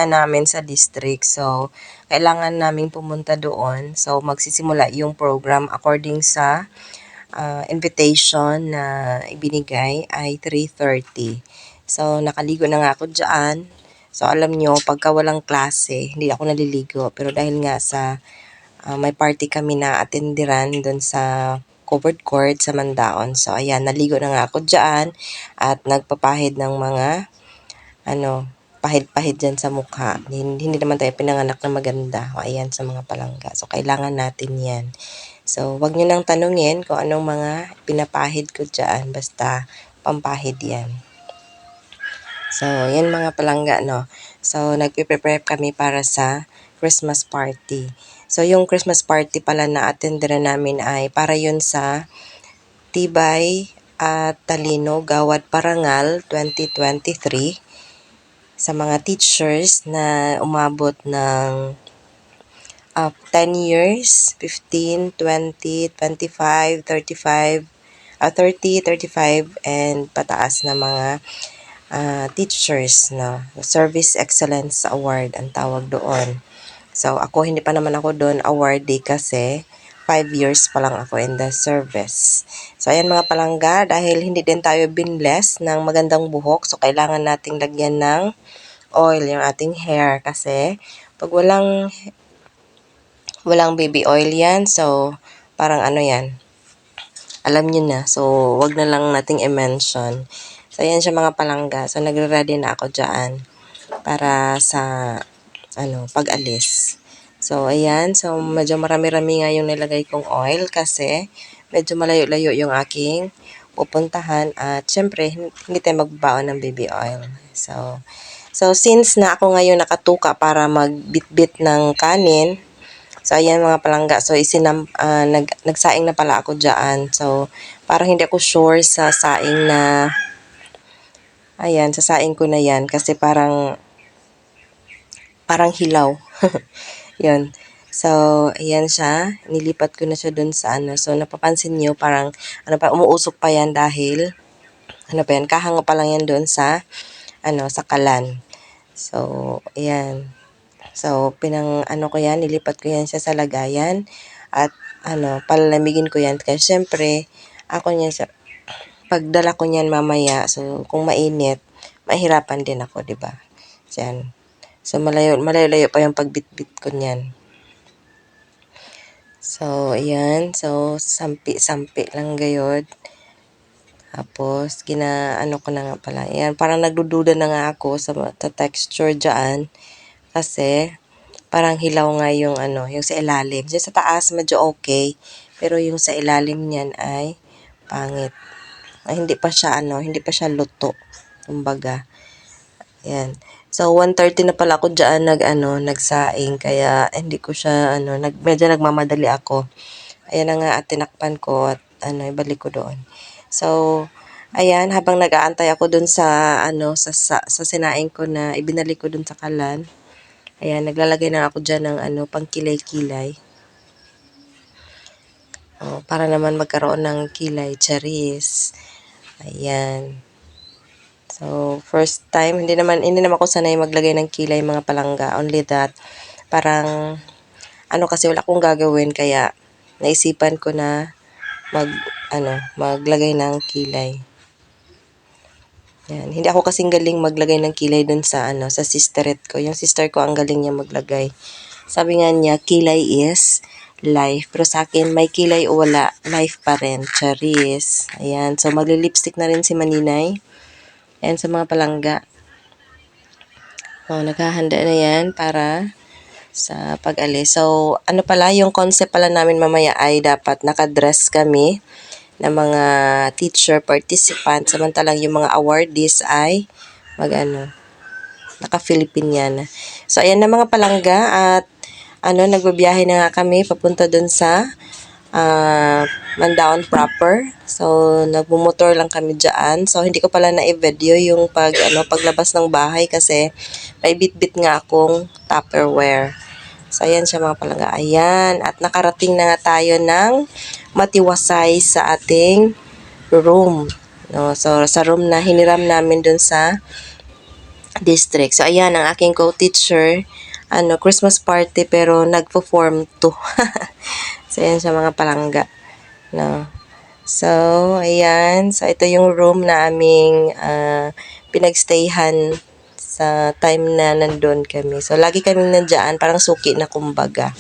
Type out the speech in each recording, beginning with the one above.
namin sa district. So, kailangan naming pumunta doon. So, magsisimula yung program according sa invitation na ibinigay ay 3:30. So, nakaligo na nga ako dyan. So, alam nyo, pagka walang klase, hindi ako naliligo. Pero dahil nga sa may party kami na atendiran doon sa covered court sa Mandaon. So, ayan, naligo na nga ako dyan at nagpapahid ng mga pahid-pahid dyan sa mukha. Hindi naman tayo pinanganak na maganda. O, ayan, sa mga palangga. So, kailangan natin yan. So, wag nyo nang tanungin kung anong mga pinapahid ko dyan. Basta, pampahid yan. So, yan mga palangga, no? So, nagpe-prepare kami para sa Christmas party. So, yung Christmas party pala na attenderan namin ay para yun sa Tibay at Talino Gawad Parangal 2023 sa mga teachers na umabot ng 10 years, 15, 20, 25, 35, 30, 35, and pataas na mga teachers, no? Service Excellence Award ang tawag doon. So, ako, hindi pa naman ako doon awardee kasi 5 years pa lang ako in the service. So, ayan mga palangga, dahil hindi din tayo binless ng magandang buhok, so kailangan nating lagyan ng oil yung ating hair kasi pag walang baby oil yan, so parang ano yan, alam nyo na. So, wag na lang nating i-mention. So, ayan siya mga palangga. So, nagre-ready na ako dyan para sa pag-alis. So, ayan. So, medyo marami-rami nga yung nilagay kong oil kasi medyo malayo-layo yung aking pupuntahan at syempre, hindi tayo magbabaon ng baby oil. So since na ako ngayon nakatuka para magbitbit ng kanin, so, ayan mga palangga. So, nagsaing na pala ako dyan. So, parang hindi ako sure sa saing na, ayan, sa saing ko na yan. Kasi parang hilaw. Yun. So, ayan siya. Nilipat ko na siya dun sa So, napapansin nyo, parang, umuusok pa yan dahil, kahanga pa lang yan dun sa, sa kalan. So, ayan. So, ko yan, nilipat ko yan siya sa lagayan. At, palalamigin ko yan. Kasi, syempre, pagdala ko niyan mamaya, so, kung mainit, mahirapan din ako, diba? Diyan. So, malayo-layo pa yung pagbitbit ko niyan. So, ayan. So, sampi-sampi lang gayod. Tapos, ko na nga pala. Ayan, parang nagdududa na nga ako sa texture dyan. Kasi, parang hilaw nga yung yung sa ilalim. Diyan sa taas, medyo okay. Pero yung sa ilalim niyan ay pangit. Ay, hindi pa siya luto. Kumbaga. Ayan. So, 1:30 na pala ako dyan nagsaing. Kaya, hindi ko siya, medyo nagmamadali ako. Ayan na nga at tinakpan ko at ibalik ko doon. So, ayan, habang nag-aantay ako dun sa sa sinaing ko na ibinalik ko dun sa kalan. Ayan, naglalagay na ako dyan ng pang kilay-kilay. Para naman magkaroon ng kilay, charis. Ayan. So, first time, hindi naman ako sanay maglagay ng kilay mga palangga. Only that, parang, kasi wala akong gagawin, kaya naisipan ko na maglagay ng kilay. Yan. Hindi ako kasing galing maglagay ng kilay dun sa sa sisteret ko. Yung sister ko ang galing niya maglagay. Sabi nga niya, kilay is life. Pero sa akin, may kilay o wala, life pa rin. Charis. Ayan. So, magli-lipstick na rin si Maninay. Ayan sa mga palangga. Naghahanda na yan para sa pag-alis. So, pala, yung concept pala namin mamaya ay dapat nakadress kami ng mga teacher participant, samantalang yung mga awardees ay naka-Filipiniana. So, ayan na mga palangga at nagbabiyahe na nga kami papunta dun sa Mandaon proper. So, nagmumotor lang kami dyan. So, hindi ko pala na-video yung paglabas ng bahay kasi may bit-bit nga akong Tupperware. So, ayan siya mga palangga. Ayan. At nakarating na nga tayo ng matiwasay sa ating room. No? So, sa room na hiniram namin dun sa district. So, ayan, ang aking co-teacher, Christmas party, pero nagpo-form 2. So, ayan sa mga palangga. No? So, ayan. So, ito yung room na aming pinagstayhan sa time na nandun kami. So, lagi kaming nandyan, parang suki na kumbaga.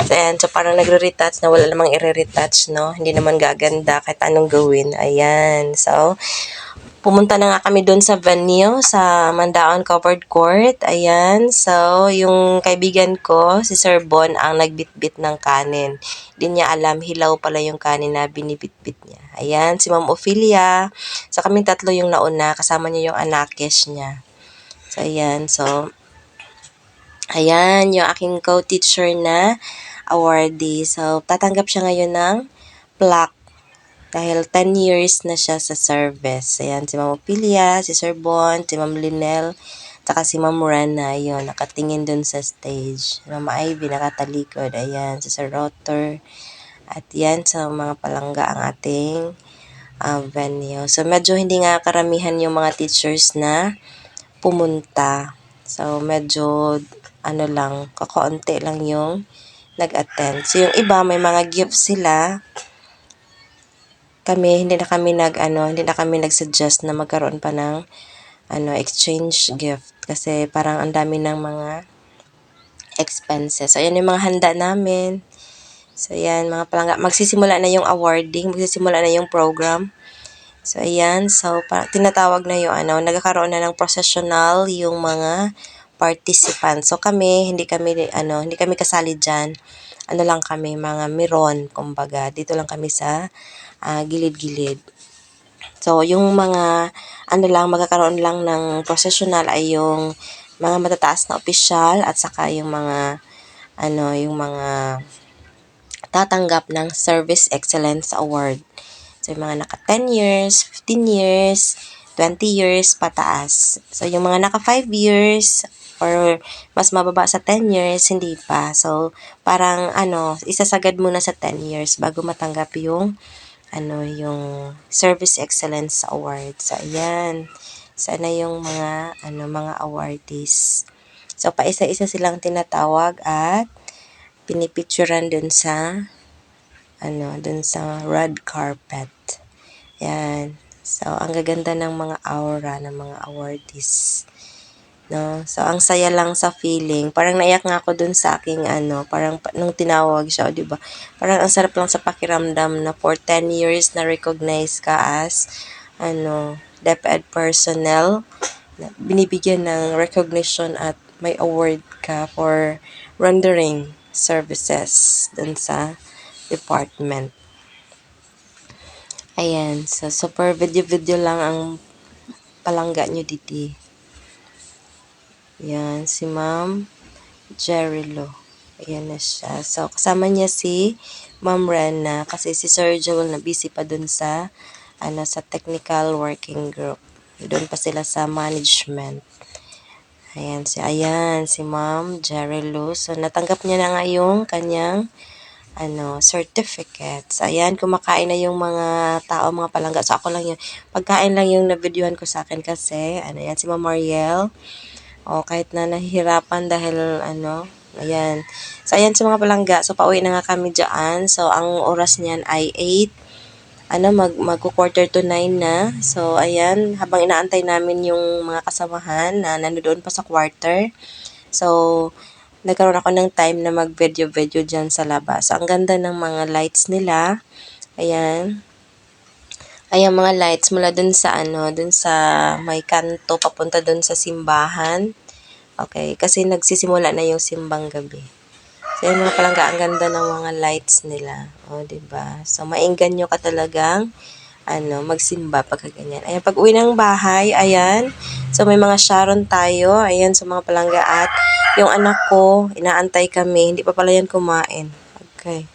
So, ayan. So, parang nagre-retouch na wala namang i-retouch, no? Hindi naman gaganda kahit anong gawin. Ayan. So, pumunta na nga kami doon sa venue, sa Mandaon Covered Court. Ayan. So, yung kaibigan ko, si Sir Bon, ang nagbitbit ng kanin. Hindi niya alam, hilaw pala yung kanin na binibitbit niya. Ayan, si Ma'am Ophelia. So, kaming tatlo yung nauna. Kasama niya yung anakis niya. So, ayan. So, ayan, yung aking co-teacher na awardee. So, tatanggap siya ngayon ng plaque dahil 10 years na siya sa service. Ayan, si Ma'am Ophelia, si Sir Bon, si Ma'am Linel, tsaka si Ma'am Rana, yun, nakatingin dun sa stage. Ma'am Ivy, nakatalikod. Ayan, si Sir Rotter. At yan, sa mga palangga ang ating venue. So, medyo hindi nga karamihan yung mga teachers na pumunta. So, medyo, kakaunti lang yung nag-attend. So, yung iba, may mga gifts sila. Hindi na kami nag-suggest na magkaroon pa ng exchange gift kasi parang ang dami ng mga expenses. So, ayan yung mga handa namin. So, ayan, mga palangga. Magsisimula na yung awarding, magsisimula na yung program. So, ayan. So, tinatawag na yung nagkakaroon na ng processional yung mga participants. So, hindi kami kasali dyan. Lang kami, mga miron, kumbaga. Dito lang kami sa gilid-gilid. So, yung mga, magkakaroon lang ng processional ay yung mga matataas na opisyal at saka yung mga, yung mga tatanggap ng Service Excellence Award. So, yung mga naka 10 years, 15 years, 20 years, pataas. So, yung mga naka 5 years, or mas mababa sa 10 years, hindi pa. So, parang, isasagad muna sa 10 years bago matanggap yung yung Service Excellence Award. So, ayan. Sana yung mga awardees. So, paisa-isa silang tinatawag at pinipicturean dun sa red carpet. Ayan. So, ang gaganda ng mga aura ng mga awardees. No? So, ang saya lang sa feeling. Parang naiyak nga ako dun sa aking parang nung tinawag siya, di ba? Parang ang sarap lang sa pakiramdam na for 10 years na recognize ka as DepEd personnel. Binibigyan ng recognition at may award ka for rendering services dun sa department. Ayan. So, super video-video lang ang palangga nyo dito. Yan, si Ma'am Jerilo. Ayan na siya. So, kasama niya si Ma'am Rana kasi si Sir Joel na busy pa dun sa sa technical working group. Doon pa sila sa management. Ayan, si Ma'am Jerilo. So, natanggap niya na nga yung kanyang certificates. Ayan, kumakain na yung mga tao, mga palangga. So, ako lang yun. Pagkain lang yung na-videohan ko sa akin kasi, yan, si Ma'am Mariel. Kahit na nahihirapan dahil ayan. So, ayan sa mga palangga. So, pauwi na nga kami dyan. So, ang oras niyan ay 8. Mag-quarter to 9 na. So, ayan. Habang inaantay namin yung mga kasamahan na nandoon pa sa quarter. So, nagkaroon ako ng time na mag-video dyan sa labas. So, ang ganda ng mga lights nila. Ayan. Ayan mga lights mula dun sa may kanto papunta dun sa simbahan. Okay, kasi nagsisimula na yung simbang gabi. So, yan mga palangga, ang ganda ng mga lights nila. Diba? So, maingganyo ka talagang magsimba pagka ganyan. Ayan, pag uwi ng bahay, ayan. So, may mga Sharon tayo. Ayan, sa mga palangga. At yung anak ko, inaantay kami. Hindi pa pala yan kumain. Okay.